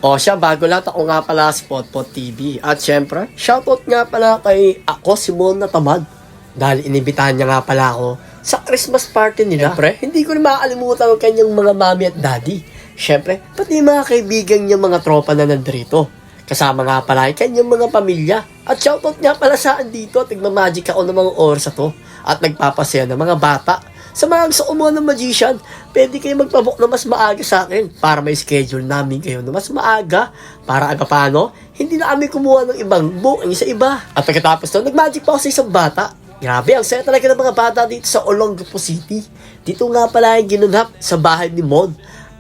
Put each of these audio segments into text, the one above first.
O siya, bago lahat ako nga pala si Potpot TV. At syempre, shoutout nga pala kay ako si Mon na tamad. Dahil inibitahan niya nga pala ako sa Christmas party nila. Syempre, hindi ko rin makakalimutan ang kanyang mga mami at daddy. Syempre, pati mga kaibigan niya mga tropa na nandito. Kasama nga pala yung kanyang mga pamilya. At shoutout nga pala saan dito at nagmamagic ako ng mga oras to. At nagpapasaya ng mga bata. Sa mga gusto kumuha ng magician, pwede kayo magpabook na mas maaga sa akin para may schedule namin kayo na mas maaga para aga paano, hindi na kami kumuha ng ibang booking sa iba. At pagkatapos doon, nagmagic pa ako sa isang bata. Grabe, ang saya talaga ng mga bata dito sa Olongapo City. Dito nga pala yung ginanap sa bahay ni Mon.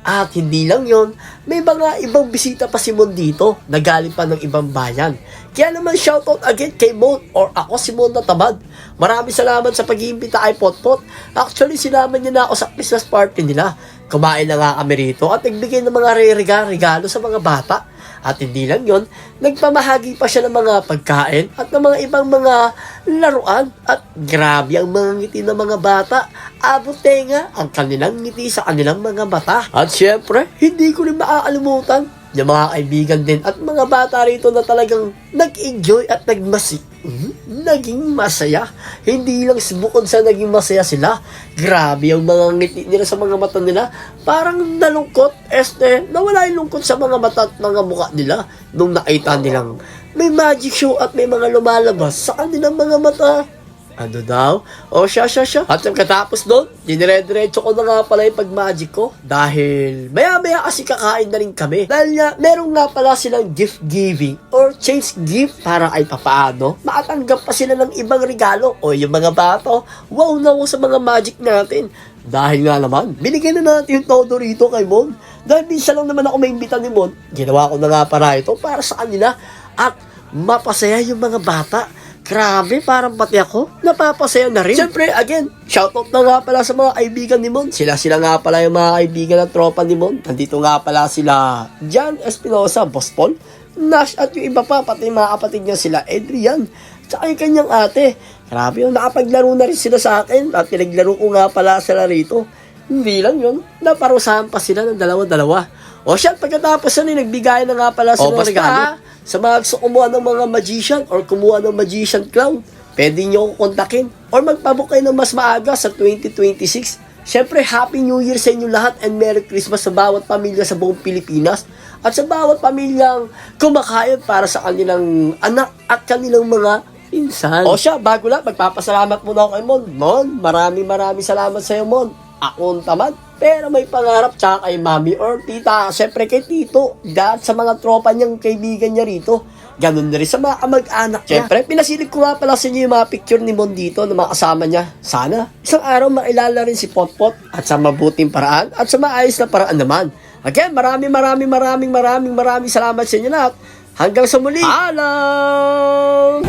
At hindi lang yon, may mga ibang bisita pa si Mon dito na galing pa ng ibang bayan. Kaya naman shoutout again kay Mon or ako si Mon na tamad. Maraming salamat sa pag-iimbita kay Potpot. Actually, sinama niya na ako sa Christmas party nila. Kumain na nga kami rito at nagbigay ng mga regalo sa mga bata. At hindi lang yon, nagpamahagi pa siya ng mga pagkain at ng mga ibang mga laruan. At grabe ang mga ngiti ng mga bata. Abot tenga ang kanilang ngiti sa kanilang mga mata. At syempre, hindi ko rin maaalimutan yung mga kaibigan din at mga bata rito na talagang nag-enjoy at naging masaya. Hindi lang bukod sa naging masaya sila, grabe yung mga ngiti nila sa mga mata nila. Parang nalungkot, nawala yung lungkot sa mga mata at mga mukha nila nung nakita nilang may magic show at may mga lumalabas sa kanilang mga mata. Ano daw? O siya. At katapos doon, dinire-diretso ko na nga pala yung pag-magic ko. Dahil maya-maya kasi kakain na rin kami. Dahil nga, meron nga pala silang gift giving or change gift para ay papaano. Makatanggap pa sila ng ibang regalo. O yung mga bato, wow na ako sa mga magic natin. Dahil nga naman, binigyan na natin yung todo rito kay Mon. Dahil minsan lang naman ako may imbita ni Mon, ginawa ko na nga para ito para sa kanila. At mapasaya yung mga bata. Grabe, parang pati ako napapasaya na rin. Siyempre, again, shoutout na nga pala sa mga kaibigan ni Mon. Sila nga pala yung mga kaibigan at tropa ni Mon. Nandito nga pala sila Jan Espinosa, Boss Paul, Nash at yung iba pa, pati yung mga kapatid niya sila Adrian, tsaka yung kanyang ate. Grabe yun, nakapaglaro na rin sila sa akin at pinaglaro ko nga pala sila rito. Hindi lang yun, naparusahan pa sila ng dalawa-dalawa. O siya, pagkatapos na nagbigay na nga pala sila ng regalo. Sa mga gusto kumuha ng mga magician or kumuha ng magician clown, pwede nyo akong kontakin or magpabook kayo ng mas maaga sa 2026. Siyempre, Happy New Year sa inyo lahat and Merry Christmas sa bawat pamilya sa buong Pilipinas at sa bawat pamilyang kumakain para sa kanilang anak at kanilang mga pinsan. O siya, bago lang, magpapasalamat muna ako kay Mon. Mon, maraming salamat sa iyo, Mon. Akong tamad, pero may pangarap tsaka kay mami or tita, syempre kay tito, dahil sa mga tropa niyang kaibigan niya rito. Ganun na rin sa mga kamag-anak niya. Syempre, pinasilip ko nga pala sa inyo yung mga picture ni Mon dito na mga kasama niya. Sana, isang araw makilala rin si Potpot at sa mabuting paraan at sa maayos na paraan naman. Again, maraming salamat sa inyo lahat. Hanggang sa muli. Alam!